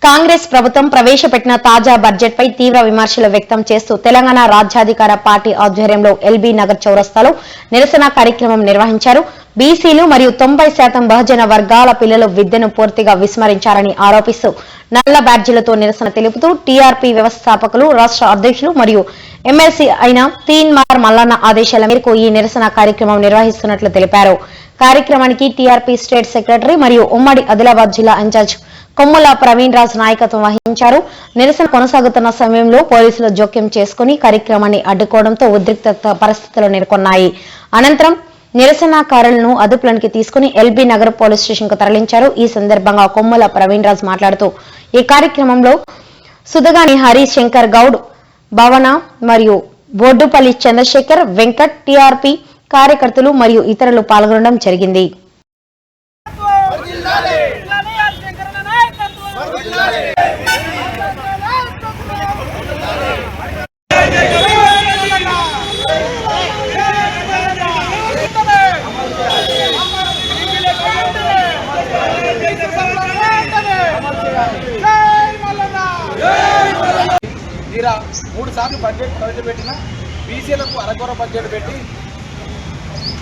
కాంగ్రెస్ ప్రభుత్వం ప్రవేశపెట్టిన తాజా బడ్జెట్ పై తీవ్ర విమర్శలు వ్యక్తం చేస్తూ తెలంగాణ రాజ్యాధికార పార్టీ ఆధ్వర్యంలో ఎల్బీ నగర్ చౌరస్తాలో నిరసన కార్యక్రమం నిర్వహించారు. బీసీలు మరియు 90% బహుజన వర్గాల పిల్లలు విద్యను పూర్తిగా విస్మరించారని ఆరోపిస్తూ నల్ల బ్యాడ్జీలతో నిరసన తెలుపుతూ టీఆర్పీ వ్యవస్థాపకులు, రాష్ట్ర అధ్యక్షులు మరియు ఎమ్మెల్సీ అయిన తీన్మార్ మల్లన్న ఆదేశాల మేరకు ఈ నిరసన కార్యక్రమం నిర్వహిస్తున్నట్లు తెలిపారు. కార్యక్రమానికి టీఆర్పీ స్టేట్ సెక్రటరీ మరియు ఉమ్మడి ఆదిలాబాద్ జిల్లా ఇన్ఛార్జ్ కొమ్ముల ప్రవీణ్ రాజ్ నాయకత్వం వహించారు. నిరసన కొనసాగుతున్న సమయంలో పోలీసులు జోక్యం చేసుకుని కార్యక్రమాన్ని అడ్డుకోవడంతో ఉద్రిక్త పరిస్థితులు నెలకొన్నాయి. అనంతరం నిరసనకారులను అదుపులోకి తీసుకుని ఎల్బీ నగర్ పోలీస్ స్టేషన్ కు తరలించారు. ఈ సందర్భంగా కొమ్ముల ప్రవీణ్ రాజ్ మాట్లాడుతూ ఈ కార్యక్రమంలో సుధగాని హరీష్ శంకర్ గౌడ్, భవన మరియు బొడ్డుపల్లి చంద్రశేఖర్, వెంకట్, టీఆర్పీ కార్యకర్తలు మరియు ఇతరులు పాల్గొనడం జరిగింది. తీరా 3 సార్లు బడ్జెట్ ప్రవేశపెట్టిన బీసీలకు అరకొర బడ్జెట్ పెట్టి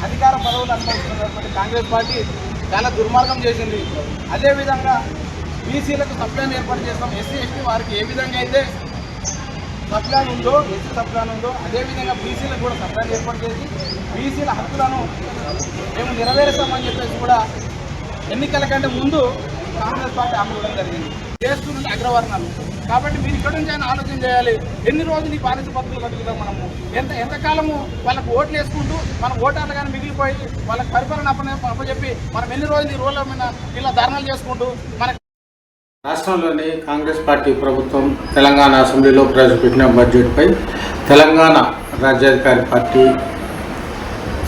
అధికార పదవులు అనుభవిస్తున్నటువంటి కాంగ్రెస్ పార్టీ చాలా దుర్మార్గం చేసింది. అదేవిధంగా బీసీలకు సప్లాన్ ఏర్పాటు చేస్తాం. ఎస్సీ ఎస్టీ వారికి ఏ విధంగా అయితే సప్లాన్ ఉందో, ఎస్సీ సప్లాన్ ఉందో అదేవిధంగా బీసీలకు కూడా సప్లాన్ ఏర్పాటు చేసి బీసీల హక్కులను మేము నెరవేరుస్తామని చెప్పేసి కూడా ఎన్నికల కంటే ముందు కాంగ్రెస్ పార్టీ హామీ ఇవ్వడం జరిగింది. చేస్తున్న అగ్రవర్ణాలు కాబట్టి మీరు ఇక్కడ నుంచి ఆయన ఆలోచన చేయాలి. ఎన్ని రోజులు ఈ బానిస బతుకులు బతుకుతాం మనము? ఎంతకాలము వాళ్ళకు ఓట్లు వేసుకుంటూ మన ఓటర్లు కానీ మిగిలిపోయి వాళ్ళకి పరిపాలన అప్పచెప్పి మనం ఎన్ని రోజులు ఈ రోడ్ల మీద ఇలా ధర్నాలు చేసుకుంటూ మన రాష్ట్రంలోని కాంగ్రెస్ పార్టీ ప్రభుత్వం తెలంగాణ అసెంబ్లీలో ప్రవేశపెట్టిన బడ్జెట్పై తెలంగాణ రాజ్యాధికారి పార్టీ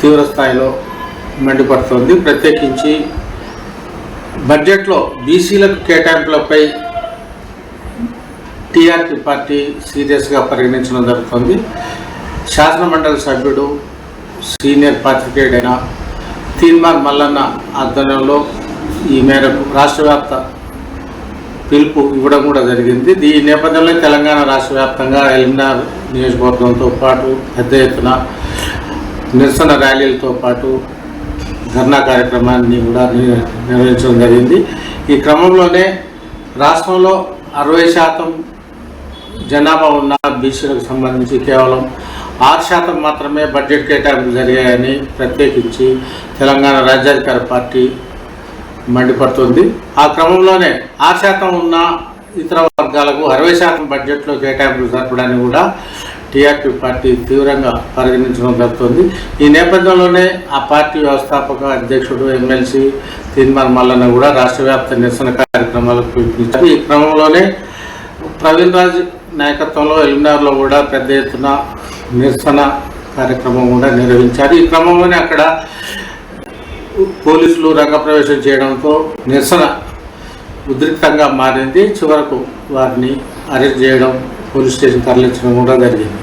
తీవ్ర స్థాయిలో మండిపడుతోంది. ప్రత్యేకించి బడ్జెట్లో బీసీలకు కేటాయింపులపై టీఆర్పీ పార్టీ సీరియస్గా పరిగణించడం జరుగుతుంది. శాసనమండలి సభ్యుడు సీనియర్ పాత్రికేయుడైన తీన్మార్ మల్లన్న ఆధ్వర్యంలో ఈ మేరకు రాష్ట్ర వ్యాప్త పిలుపు ఇవ్వడం కూడా జరిగింది. ఈ నేపథ్యంలో తెలంగాణ రాష్ట్ర వ్యాప్తంగా ఎల్బీనగర్ నియోజకవర్గంతో పాటు పెద్ద ఎత్తున నిరసన ర్యాలీలతో పాటు ధర్నా కార్యక్రమాన్ని కూడా నిర్వహించడం జరిగింది. ఈ క్రమంలోనే రాష్ట్రంలో 60% జనాభా ఉన్న బీసీలకు సంబంధించి కేవలం 6% మాత్రమే బడ్జెట్ కేటాయింపులు జరిగాయని ప్రత్యేకించి తెలంగాణ రాజ్యాధికార పార్టీ మండిపడుతుంది. ఆ క్రమంలోనే 6% ఉన్న ఇతర వర్గాలకు 60% బడ్జెట్లో కేటాయింపులు జరపడాన్ని కూడా టీఆర్పీ పార్టీ తీవ్రంగా పరిగణించడం జరుగుతుంది. ఈ నేపథ్యంలోనే ఆ పార్టీ వ్యవస్థాపక అధ్యక్షుడు ఎమ్మెల్సీ తీన్మార్ మల్లన్న కూడా రాష్ట్ర వ్యాప్త నిరసన కార్యక్రమాలకు పిలుపునిచ్చారు. ఈ క్రమంలోనే ప్రవీణ్ రాజ్ నాయకత్వంలో ఎల్బీనగర్లో కూడా పెద్ద ఎత్తున నిరసన కార్యక్రమం కూడా నిర్వహించారు. ఈ క్రమంలోనే అక్కడ పోలీసులు రంగప్రవేశం చేయడంతో నిరసన ఉద్రిక్తంగా మారింది. చివరకు వారిని అరెస్ట్ చేయడం, పోలీస్ స్టేషన్ తరలించడం కూడా జరిగింది.